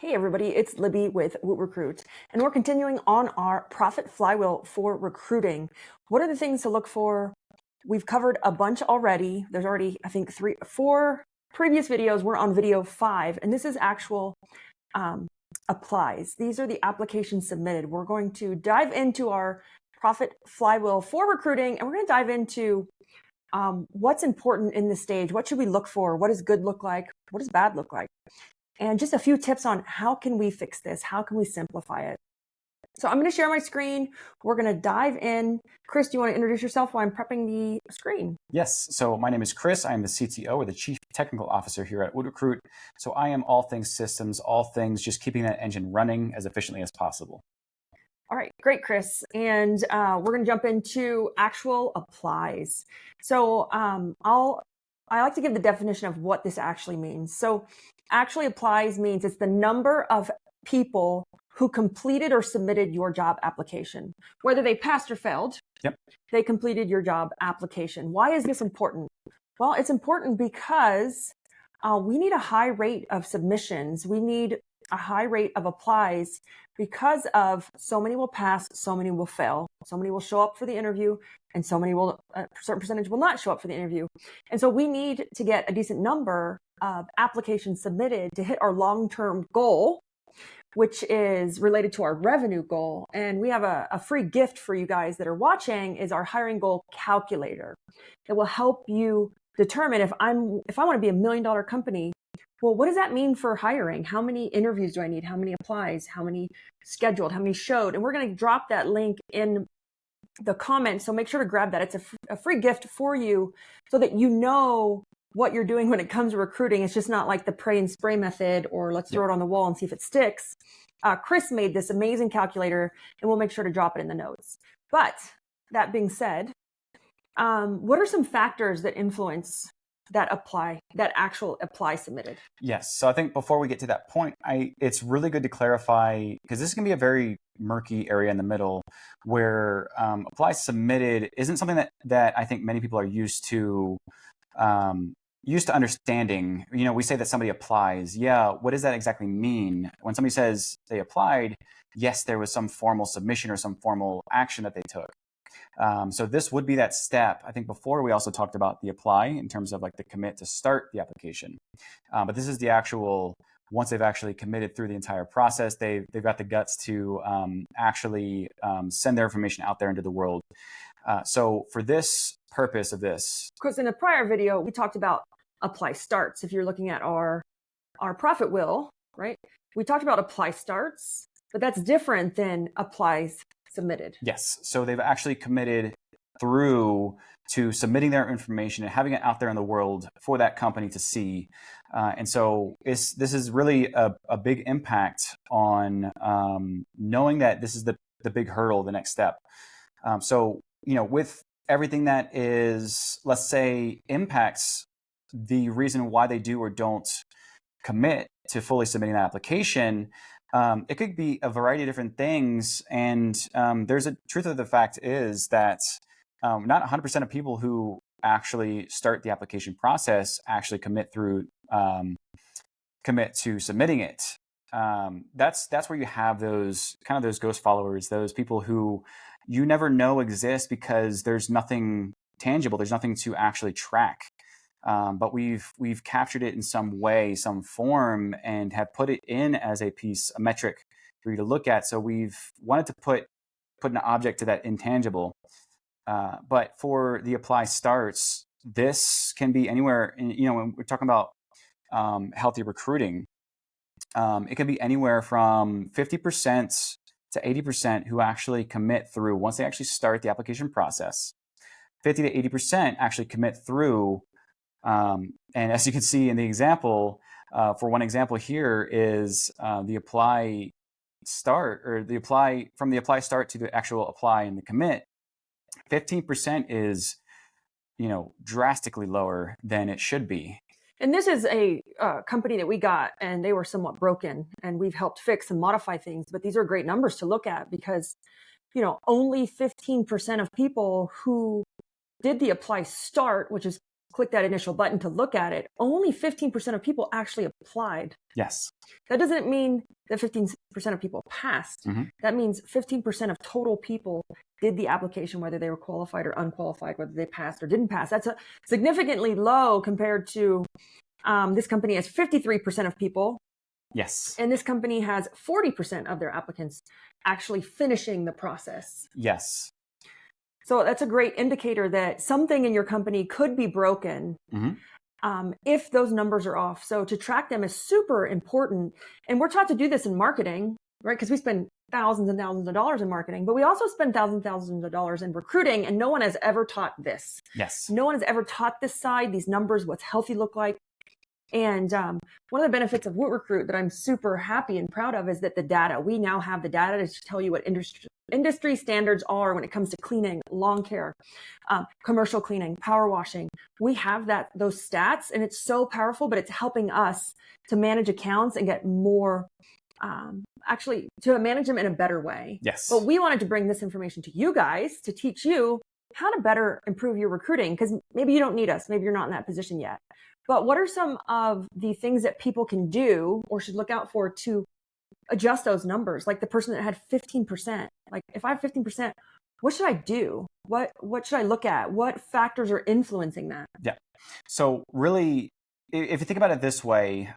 Hey everybody, it's Libby with WootRecruit, and we're continuing on our Profit Flywheel for recruiting. What are the things to look for? We've covered a bunch already. There's already, I think, 4 previous videos. We're on video 5, and this is actual applies. These are the applications submitted. We're going to dive into our Profit Flywheel for recruiting, and we're going to dive into what's important in this stage. What should we look for? What does good look like? What does bad look like? And just a few tips on how can we fix this? How can we simplify it? So I'm going to share my screen. We're going to dive in. Chris, do you want to introduce yourself while I'm prepping the screen? Yes. So my name is Chris. I am the CTO or the Chief Technical Officer here at WootRecruit. So I am all things systems, all things just keeping that engine running as efficiently as possible. All right, great, Chris. And we're going to jump into actual applies. So I like to give the definition of what this actually means. So actually applies means it's the number of people who completed or submitted your job application, whether they passed or failed. Yep. They completed your job application. Why is this important? Well, it's important because we need a high rate of submissions. We need a high rate of applies because of so many will pass, so many will fail, so many will show up for the interview, and so many will, a certain percentage will not show up for the interview. And so we need to get a decent number of applications submitted to hit our long-term goal, which is related to our revenue goal. And we have a free gift for you guys that are watching is our hiring goal calculator. It will help you determine if I want to be $1 million company, well, what does that mean for hiring? How many interviews do I need? How many applies? How many scheduled? How many showed? And we're going to drop that link in the comments. So make sure to grab that. It's a free gift for you so that you know what you're doing when it comes to recruiting. It's just not like the pray and spray method or let's throw it on the wall and see if it sticks. Chris made this amazing calculator and we'll make sure to drop it in the notes. But that being said, what are some factors that influence that actual apply submitted? Yes. So I think before we get to that point, it's really good to clarify, because this can be a very murky area in the middle where apply submitted isn't something that I think many people are used to understanding. You know, we say that somebody applies. Yeah. What does that exactly mean? When somebody says they applied, yes, there was some formal submission or some formal action that they took. So this would be that step. I think before we also talked about the apply in terms of like the commit to start the application. But this is the actual, once they've actually committed through the entire process, they've got the guts to actually send their information out there into the world. So for this purpose of this. Because in a prior video, we talked about apply starts. If you're looking at our profit wheel, right? We talked about apply starts, but that's different than applies submitted. Yes. So they've actually committed through to submitting their information and having it out there in the world for that company to see. And so this is really a big impact on knowing that this is the big hurdle, the next step. So, you know, with everything that is, let's say, impacts the reason why they do or don't commit to fully submitting that application, it could be a variety of different things. And there's a truth of the fact is that not 100% of people who actually start the application process actually commit to submitting it. That's where you have those ghost followers, those people who you never know exist because there's nothing tangible, there's nothing to actually track. But we've captured it in some way, some form, and have put it in as a metric for you to look at. So we've wanted to put an object to that intangible. But for the apply starts, this can be anywhere. When we're talking about healthy recruiting, it can be anywhere from 50% to 80% who actually commit through once they actually start the application process. 50 to 80% actually commit through. And as you can see in the example, for one example here is the apply start, or the apply from the apply start to the actual apply and the commit. 15% is, drastically lower than it should be. And this is a company that we got, and they were somewhat broken, and we've helped fix and modify things. But these are great numbers to look at because, only 15% of people who did the apply start, which is click that initial button to look at it, only 15% of people actually applied. Yes. That doesn't mean that 15% of people passed. Mm-hmm. That means 15% of total people did the application, whether they were qualified or unqualified, whether they passed or didn't pass. That's significantly low compared to this company has 53% of people. Yes. And this company has 40% of their applicants actually finishing the process. Yes. So that's a great indicator that something in your company could be broken if those numbers are off. So to track them is super important. And we're taught to do this in marketing, right? Because we spend thousands and thousands of dollars in marketing, but we also spend thousands of dollars in recruiting. And no one has ever taught this. Yes. No one has ever taught this side, these numbers, what's healthy look like. And one of the benefits of WootRecruit that I'm super happy and proud of is that we now have the data to tell you what industry standards are when it comes to cleaning, lawn care, commercial cleaning, power washing. We have those stats, and it's so powerful, but it's helping us to manage accounts and get more, actually to manage them in a better way. Yes. But we wanted to bring this information to you guys to teach you how to better improve your recruiting, because maybe you don't need us. Maybe you're not in that position yet. But what are some of the things that people can do or should look out for to adjust those numbers? Like the person that had 15%, like if I have 15%, what should I do? What should I look at? What factors are influencing that? Yeah. So really, if you think about it this way,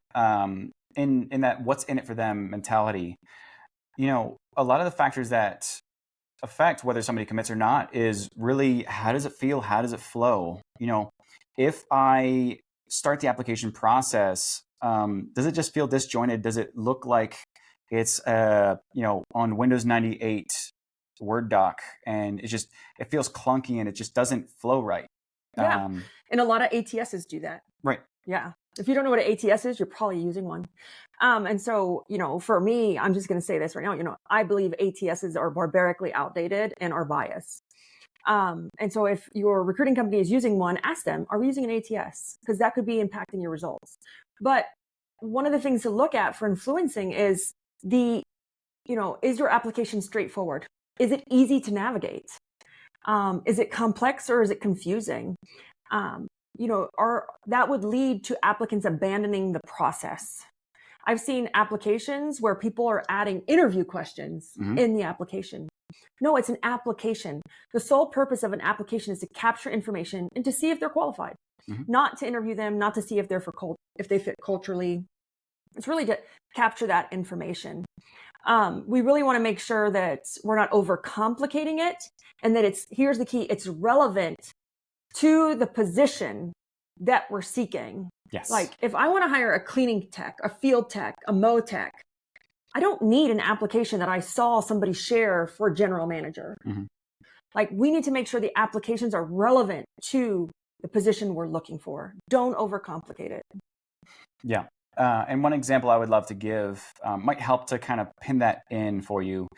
in that what's in it for them mentality, a lot of the factors that affect whether somebody commits or not is really, how does it feel? How does it flow? If I start the application process, does it just feel disjointed? Does it look like it's on Windows 98 Word doc, and it feels clunky and it just doesn't flow right? Yeah. And a lot of ATSs do that. Right. Yeah. If you don't know what an ATS is, you're probably using one. And so, for me, I'm just going to say this right now, I believe ATSs are barbarically outdated and are biased. And so if your recruiting company is using one, ask them, are we using an ATS? Because that could be impacting your results. But one of the things to look at for influencing is is your application straightforward? Is it easy to navigate? Is it complex or is it confusing? That would lead to applicants abandoning the process. I've seen applications where people are adding interview questions in the application. No, it's an application. The sole purpose of an application is to capture information and to see if they're qualified, not to interview them, not to see if if they fit culturally. It's really to capture that information. We really want to make sure that we're not overcomplicating it, and that here's the key, it's relevant to the position that we're seeking. Yes. Like if I want to hire a cleaning tech, a field tech, a mow tech, I don't need an application that I saw somebody share for general manager. We need to make sure the applications are relevant to the position we're looking for. Don't overcomplicate it. Yeah. And one example I would love to give might help to kind of pin that in for you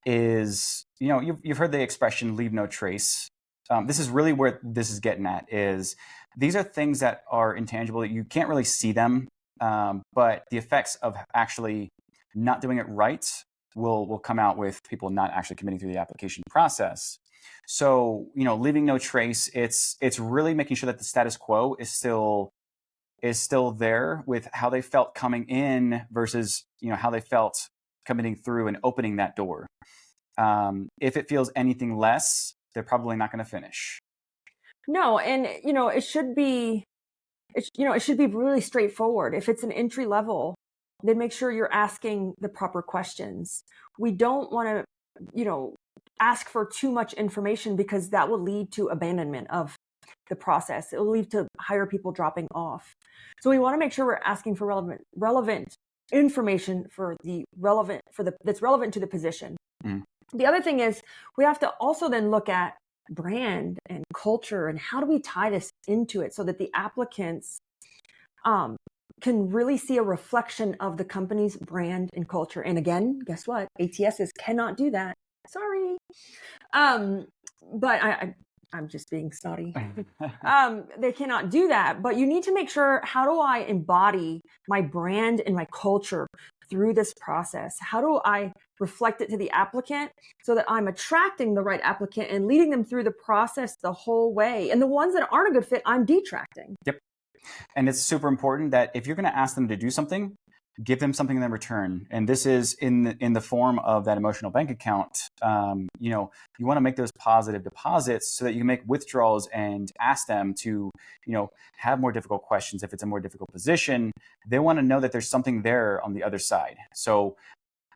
is, you've heard the expression leave no trace. This is really where this is getting at, is these are things that are intangible, that you can't really see them, but the effects of actually not doing it right will come out with people not actually committing through the application process. So, leaving no trace, it's really making sure that the status quo is still there with how they felt coming in versus, how they felt committing through and opening that door. If it feels anything less, they're probably not going to finish. No, and it should be really straightforward. If it's an entry level, then make sure you're asking the proper questions. We don't want to, ask for too much information, because that will lead to abandonment of the process. It will lead to hire people dropping off. So we want to make sure we're asking for relevant information that's relevant to the position. The other thing is, we have to also then look at brand and culture, and how do we tie this into it so that the applicants can really see a reflection of the company's brand and culture. And again, guess what? ATSs cannot do that. Sorry. But I'm just being snotty. They cannot do that, but you need to make sure, how do I embody my brand and my culture through this process? How do I reflect it to the applicant so that I'm attracting the right applicant and leading them through the process the whole way? And the ones that aren't a good fit, I'm detracting. Yep. And it's super important that if you're going to ask them to do something, give them something in return. And this is in the form of that emotional bank account. You know, you want to make those positive deposits so that you can make withdrawals and ask them to, you know, have more difficult questions. If it's a more difficult position, they want to know that there's something there on the other side. So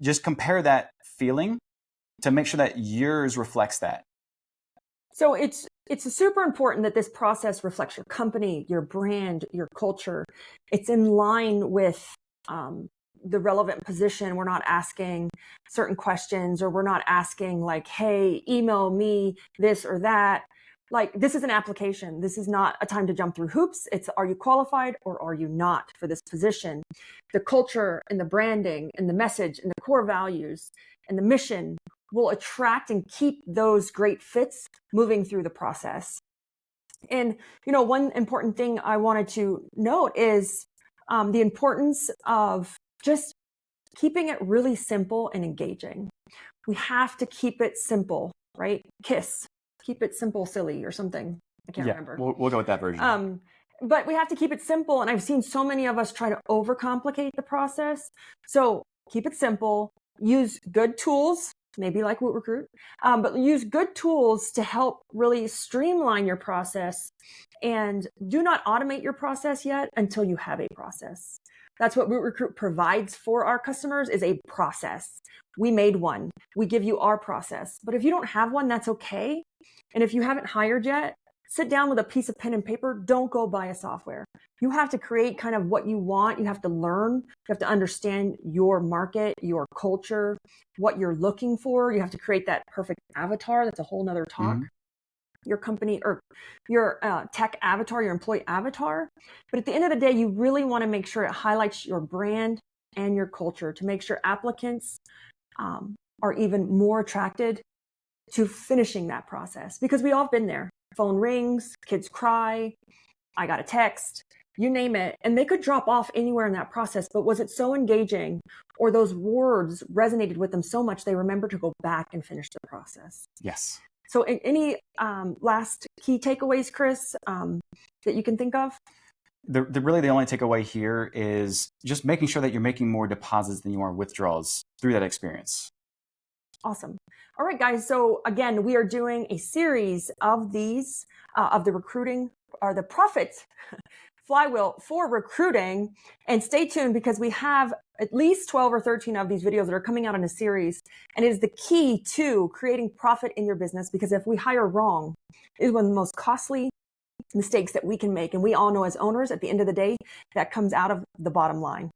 just compare that feeling to make sure that yours reflects that. So it's super important that this process reflects your company, your brand, your culture. It's in line with the relevant position. We're not asking certain questions, or we're not asking like, hey, email me this or that. Like, this is an application. This is not a time to jump through hoops. It's, are you qualified or are you not for this position? The culture and the branding and the message and the core values and the mission will attract and keep those great fits moving through the process. And, you know, one important thing I wanted to note is the importance of just keeping it really simple and engaging. We have to keep it simple, right? KISS, keep it simple, silly, or something. I can't remember. We'll go with that version. But we have to keep it simple. And I've seen so many of us try to overcomplicate the process. So keep it simple, use good tools, maybe like WootRecruit, but use good tools to help really streamline your process, and do not automate your process yet until you have a process. That's what WootRecruit provides for our customers, is a process. We made one. We give you our process. But if you don't have one, that's okay. And if you haven't hired yet, sit down with a piece of pen and paper. Don't go buy a software. You have to create kind of what you want. You have to learn. You have to understand your market, your culture, what you're looking for. You have to create that perfect avatar. That's a whole nother talk. Mm-hmm. Your company or your tech avatar, your employee avatar. But at the end of the day, you really want to make sure it highlights your brand and your culture to make sure applicants are even more attracted to finishing that process. Because we all have been there. Phone rings, kids cry, I got a text, you name it. And they could drop off anywhere in that process. But was it so engaging, or those words resonated with them so much they remember to go back and finish the process? Yes. So any last key takeaways, Chris, that you can think of? Really the only takeaway here is just making sure that you're making more deposits than you are withdrawals through that experience. Awesome. All right, guys. So again, we are doing a series of these, of the recruiting, or the Profit Flywheel for recruiting. And stay tuned, because we have at least 12 or 13 of these videos that are coming out in a series. And it is the key to creating profit in your business, because if we hire wrong, it is one of the most costly mistakes that we can make. And we all know as owners, at the end of the day, that comes out of the bottom line.